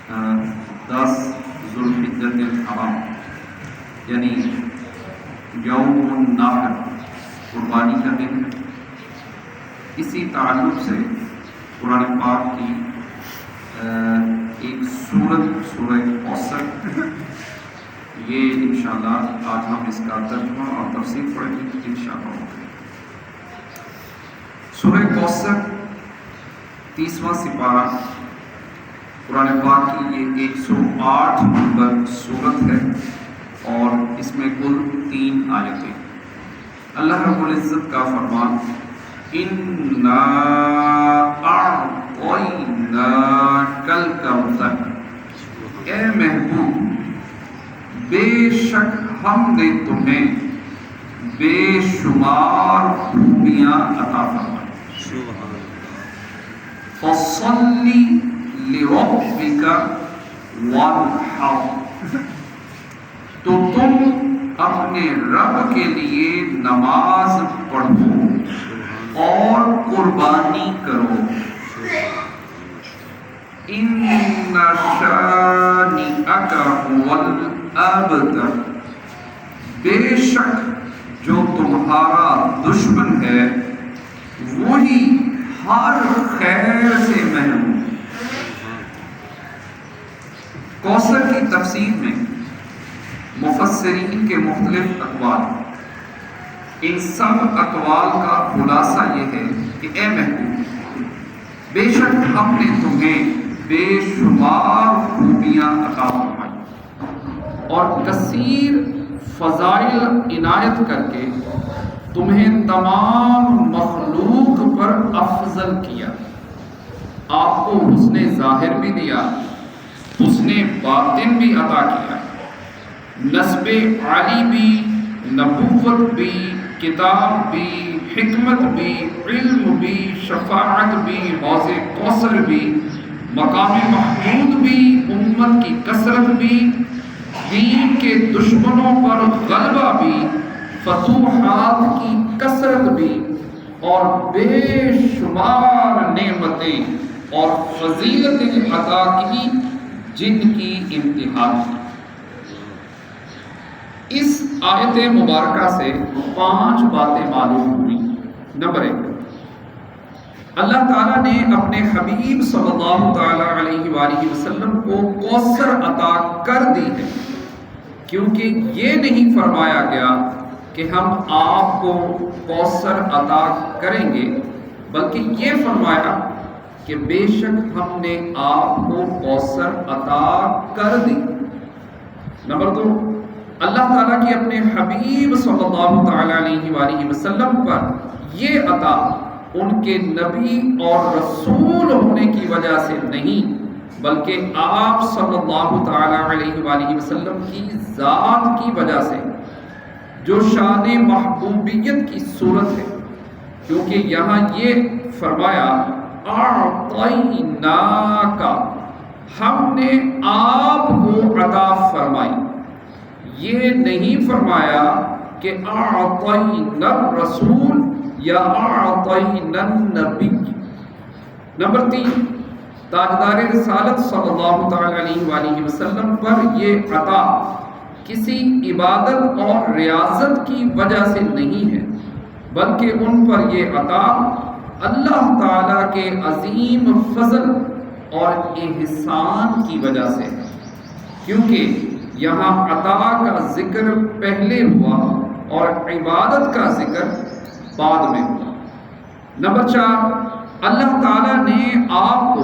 10 ذوالحجۃ الحرام یعنی یوم النحر قربانی کا دن ہے۔ اسی تعلق سے قرآن پاک کی ایک سورہ کوثر، یہ انشاءاللہ آج ہم اس کا ترجمہ اور تفسیر پڑھیں گے انشاءاللہ۔ سورہ کوثر 30واں سپارہ قرآن پاک کی یہ 108 نمبر سورت ہے اور اس میں کل 3 آیتیں۔ اللہ رب العزت کا فرمان اِنَّا أَعْطَيْنَاكَ الْكَوْثَرَ، اے محبوب بے شک ہم نے تمہیں بے شمار خوبیاں عطا فرمائی۔ فَصَلِّ لِرَبِّكَ وَانْحَرْ، تو تم اپنے رب کے لیے نماز پڑھو اور قربانی کرو۔ إِنَّ شَانِئَكَ هُوَ الْأَبْتَرُ، بے شک جو تمہارا دشمن ہے وہی ہر خیر سے محروم۔ کوثر کی تفسیر میں مفسرین کے مختلف اقوال، ان سب اقوال کا خلاصہ یہ ہے کہ اے محبوب بے شک ہم نے تمہیں بے شمار خوبیاں عطا فرمائی اور کثیر فضائل عنایت کر کے تمہیں تمام مخلوق پر افضل کیا۔ آپ کو حسن ظاہر بھی دیا، حسن باطن بھی عطا کیا، نسب عالی بھی، نبوت بھی، کتاب بھی، حکمت بھی، علم بھی، شفاعت بھی، حوض کوثر بھی، مقام محمود بھی، امت کی کثرت بھی، دین کے دشمنوں پر غلبہ بھی، فتوحات کی کثرت بھی، اور بے شمار نعمتیں اور فضیلتیں عطا کی جن کی انتہا نہیں۔ اس آیت مبارکہ سے 5 باتیں معلوم ہوئی۔ نمبر 1، اللہ تعالیٰ نے اپنے حبیب صلی اللہ تعالیٰ علیہ وآلہ وسلم کو کوثر عطا کر دی ہے، کیونکہ یہ نہیں فرمایا گیا کہ ہم آپ کو کوثر عطا کریں گے، بلکہ یہ فرمایا کہ بے شک ہم نے آپ کو کوثر عطا کر دی۔ نمبر 2، اللہ تعالیٰ کی اپنے حبیب صلی اللہ تعالیٰ علیہ وآلہ وسلم پر یہ عطا ان کے نبی اور رسول ہونے کی وجہ سے نہیں، بلکہ آپ صلی اللہ تعالیٰ علیہ وآلہ وسلم کی ذات کی وجہ سے، جو شان محبوبیت کی صورت ہے، کیونکہ یہاں یہ فرمایا اعطیناک، ہم نے آپ کو عطا فرمائی، یہ نہیں فرمایا کہ اعطینا الرسول یا اعطینا النبی۔ نمبر 3، تاجدار رسالت صلی اللہ تعالی علیہ وآلہ وسلم پر یہ عطا کسی عبادت اور ریاضت کی وجہ سے نہیں ہے، بلکہ ان پر یہ عطا اللہ تعالی کے عظیم فضل اور احسان کی وجہ سے ہے، کیونکہ یہاں عطا کا ذکر پہلے ہوا اور عبادت کا ذکر بعد میں ہوا۔ نمبر 4، اللہ تعالیٰ نے آپ کو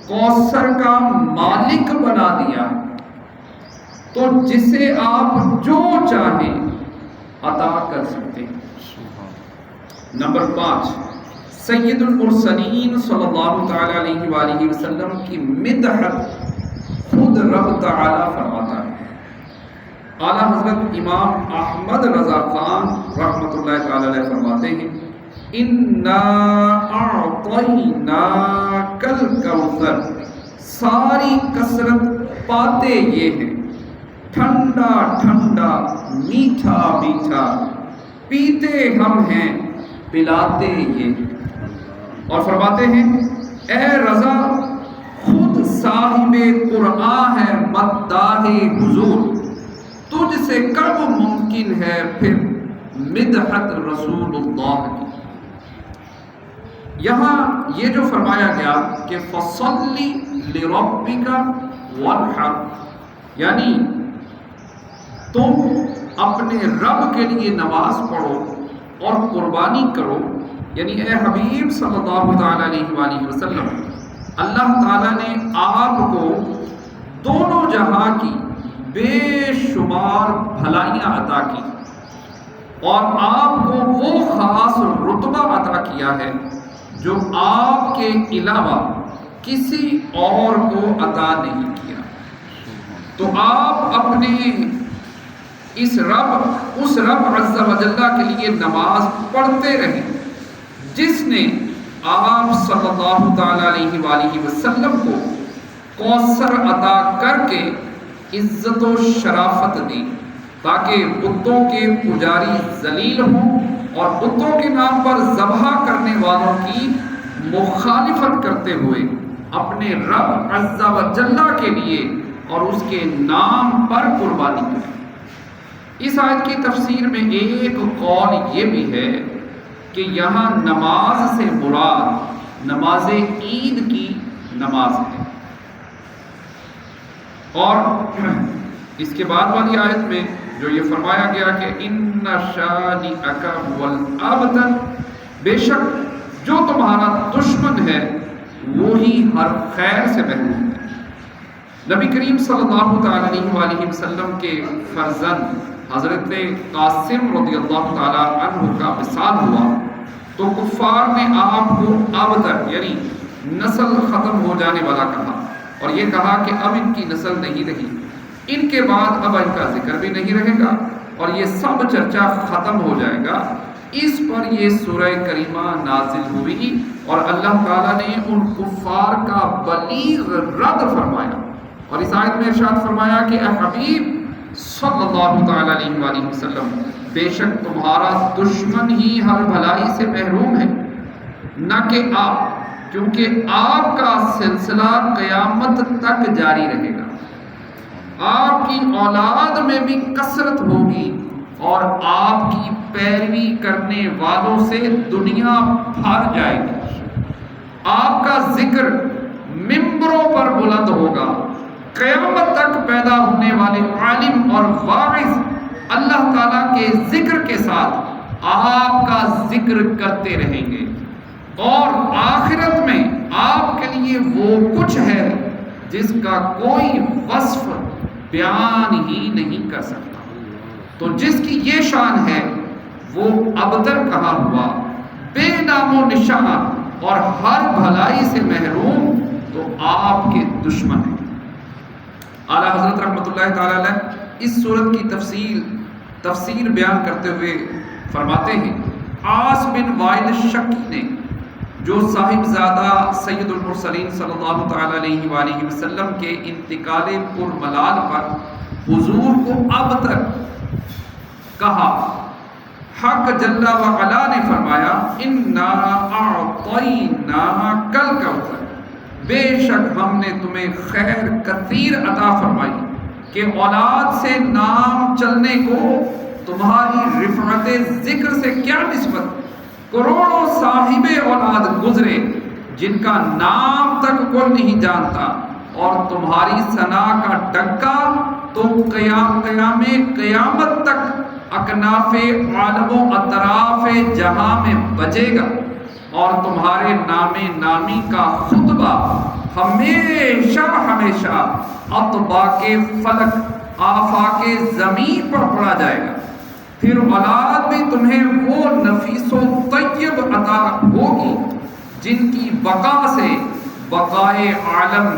کوثر کا مالک بنا دیا، تو جسے آپ جو چاہیں عطا کر سکتے ہیں۔ نمبر 5، سید المرسلین صلی اللہ تعالیٰ علیہ وآلہ وسلم کی مدحت خود رب تعالیٰ فرماتا ہے۔ اعلیٰ حضرت امام احمد رضا خان رحمۃ اللہ تعالی علیہ فرماتے ہیں اِنَّا أَعْطَيْنَاكَ الْكَوْثَرَ، ساری کثرت پاتے یہ ہیں، ٹھنڈا ٹھنڈا میٹھا میٹھا پیتے ہم ہیں، پلاتے یہ ہیں۔ اور فرماتے ہیں اے رضا خود صاحب قرآن ہے مداح حضور، تجھ سے کب ممکن ہے پھر مدحت رسول اللہ کی۔ یہاں یہ جو فرمایا گیا کہ فَصَلِّ لِرَبِّكَ وَانْحَرْ، یعنی تم اپنے رب کے لیے نماز پڑھو اور قربانی کرو، یعنی اے حبیب صلی اللہ تعالیٰ علیہ وآلہ وسلم، اللہ تعالیٰ نے آپ کو دونوں جہاں کی بے شمار بھلائیاں عطا کی اور آپ کو وہ خاص رتبہ عطا کیا ہے جو آپ کے علاوہ کسی اور کو عطا نہیں کیا۔ تو آپ اپنے اس رب عز و جل کے لیے نماز پڑھتے رہیں جس نے آپ صلی اللہ تعالیٰ علیہ وآلہ وسلم کو کوثر عطا کر کے عزت و شرافت دی، تاکہ بتوں کے پجاری ذلیل ہوں اور بتوں کے نام پر ذبح کرنے والوں کی مخالفت کرتے ہوئے اپنے رب عز و جل کے لیے اور اس کے نام پر قربانی کریں۔ اس آیت کی تفسیر میں ایک قول یہ بھی ہے کہ یہاں نماز سے مراد نماز عید کی نماز ہے، اور اس کے بعد والی آیت میں جو یہ فرمایا گیا کہ ان شانئک هو الابتر، بے شک جو تمہارا دشمن ہے وہی ہر خیر سے محروم ہے۔ نبی کریم صلی اللہ تعالیٰ علیہ وآلہ وسلم کے فرزند حضرت قاسم رضی اللہ تعالیٰ عنہ کا وصال ہوا تو کفار نے آپ کو ابتر یعنی نسل ختم ہو جانے والا کہا، اور یہ کہا کہ اب ان کی نسل نہیں رہی، ان کے بعد اب ان کا ذکر بھی نہیں رہے گا اور یہ سب چرچا ختم ہو جائے گا۔ اس پر یہ سورہ کریمہ نازل ہوئی اور اللہ تعالیٰ نے ان کفار کا بلیغ رد فرمایا، اور اس آیت میں ارشاد فرمایا کہ اے حبیب صلی اللہ تعالیٰ علیہ وآلہ وسلم، بے شک تمہارا دشمن ہی ہر بھلائی سے محروم ہے، نہ کہ آپ، کیونکہ آپ کا سلسلہ قیامت تک جاری رہے گا، آپ کی اولاد میں بھی کثرت ہوگی اور آپ کی پیروی کرنے والوں سے دنیا بھر جائے گی، آپ کا ذکر ممبروں پر بلند ہوگا، قیامت تک پیدا ہونے والے عالم اور واعظ اللہ تعالیٰ کے ذکر کے ساتھ آپ کا ذکر کرتے رہیں گے، اور آخرت میں آپ کے لیے وہ کچھ ہے جس کا کوئی وصف بیان ہی نہیں کر سکتا۔ تو جس کی یہ شان ہے وہ ابتر کہا ہوا، بے نام و نشان اور ہر بھلائی سے محروم، تو آپ کے دشمن ہیں۔ اعلیٰ حضرت رحمۃ اللہ تعالیٰ علیہ اس سورت کی تفسیر بیان کرتے ہوئے فرماتے ہیں، عاص بن وائل شکی نے جو صاحبزادہ سید المرسلین صلی اللہ تعالیٰ علیہ وآلہ وسلم کے انتقال پرملال پر حضور کو ابتر کہا، حق جل وعلا نے فرمایا انا اعطیناک الکوثر، بے شک ہم نے تمہیں خیر کثیر عطا فرمائی کہ اولاد سے نام چلنے کو تمہاری رفعت ذکر سے کیا نسبت، کروڑوں صاحب اولاد گزرے جن کا نام تک کوئی نہیں جانتا، اور تمہاری ثنا کا ڈنکا تم قیامت تک اکناف عالم و اطراف جہاں میں بجے گا، اور تمہارے نام نامی کا خطبہ ہمیشہ ہمیشہ اطباق فلک آفاق زمین پر پڑھا جائے گا، پھر اولاد بھی تمہیں وہ نفیس و طیب عطا ہوگی جن کی بقا سے بقائے عالم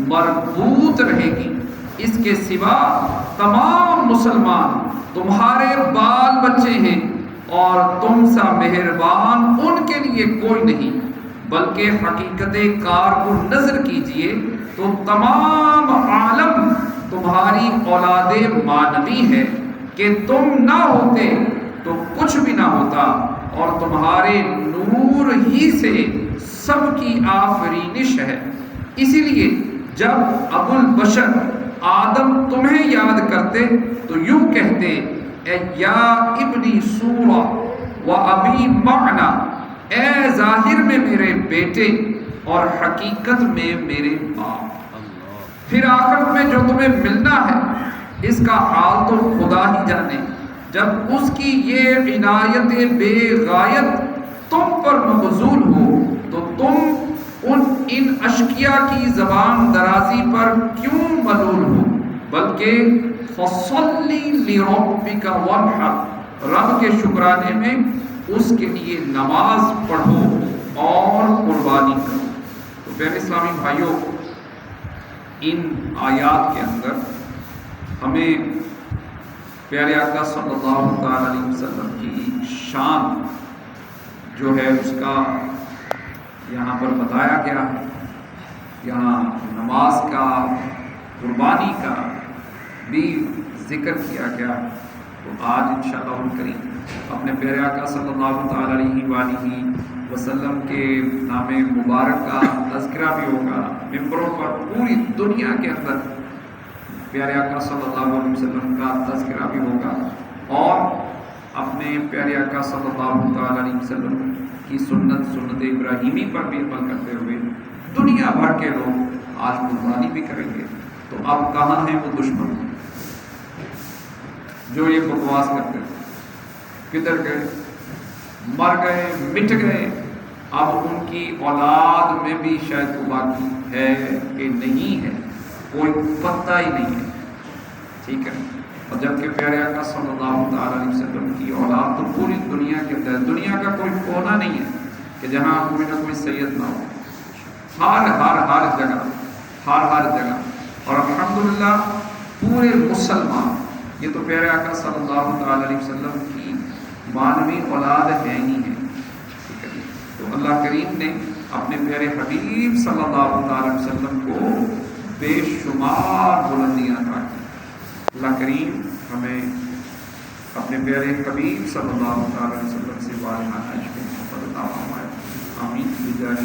مربوط رہے گی، اس کے سوا تمام مسلمان تمہارے بال بچے ہیں اور تم سا مہربان ان کے لیے کوئی نہیں، بلکہ حقیقت کار کو نظر کیجئے تو تمام عالم تمہاری اولاد مانوی ہے کہ تم نہ ہوتے تو کچھ بھی نہ ہوتا، اور تمہارے نور ہی سے سب کی آفرینش ہے، اسی لیے جب ابو البشر آدم تمہیں یاد کرتے تو یوں کہتے اے یا ابنی سورہ و ابی معنا، اے ظاہر میں میرے بیٹے اور حقیقت میں میرے باپ۔ پھر آخرت میں جو تمہیں ملنا ہے اس کا حال تو خدا ہی جانے۔ جب اس کی یہ عنایت بے غایت تم پر مبذول ہو تو تم ان اشقیاء کی زبان درازی پر کیوں ملول ہو، بلکہ فصلی لربک وانحر، رب کے شکرانے میں اس کے لیے نماز پڑھو اور قربانی کرو۔ تو پیارے اسلامی بھائیوں، ان آیات کے اندر ہمیں پیارے آقا صلی اللہ علیہ وسلم کی شان جو ہے اس کا یہاں پر بتایا گیا ہے، یہاں نماز کا، قربانی کا بھی ذکر کیا گیا ہے۔ تو آج انشاءاللہ الکریم اپنے پیارے آقا صلی اللہ علیہ وآلہ وسلم کے نام مبارک کا تذکرہ بھی ہوگا، ممبروں پر پوری دنیا کے اندر پیارے آقا صلی اللہ علیہ وسلم کا تذکرہ بھی ہوگا، اور اپنے پیارے آقا صلی اللہ علیہ وسلم کی سنت ابراہیمی پر بھی عمل کرتے ہوئے دنیا بھر کے لوگ آج قربانی بھی کریں گے۔ تو اب کہاں ہیں وہ دشمن جو یہ بکواس کرتے تھے؟ کدھر گئے؟ مر گئے، مٹ گئے۔ اب ان کی اولاد میں بھی شاید وہ باقی ہے کہ نہیں ہے، کوئی پتہ ہی نہیں ہے، ٹھیک ہے۔ اور جبکہ پیارے آقا صلی اللہ علیہ وسلم کی اولاد تو پوری دنیا کے اندر، دنیا کا کوئی کونا نہیں ہے کہ جہاں کوئی نہ کوئی سید نہ ہو، ہر جگہ۔ اور الحمدللہ پورے مسلمان، یہ تو پیارے آقا صلی اللہ علیہ وسلم کی مانوی اولاد ہے ہی ہے، ٹھیک ہے۔ تو اللہ کریم نے اپنے پیارے حبیب صلی اللہ علیہ وسلم کو بے شمار بلندیاں عطا کی۔ اللہ کریم ہمیں اپنے پیارے حبیب صلی اللہ علیہ وسلم سے والہانہ عشق و محبت عطا فرمائے، آمین بجاہ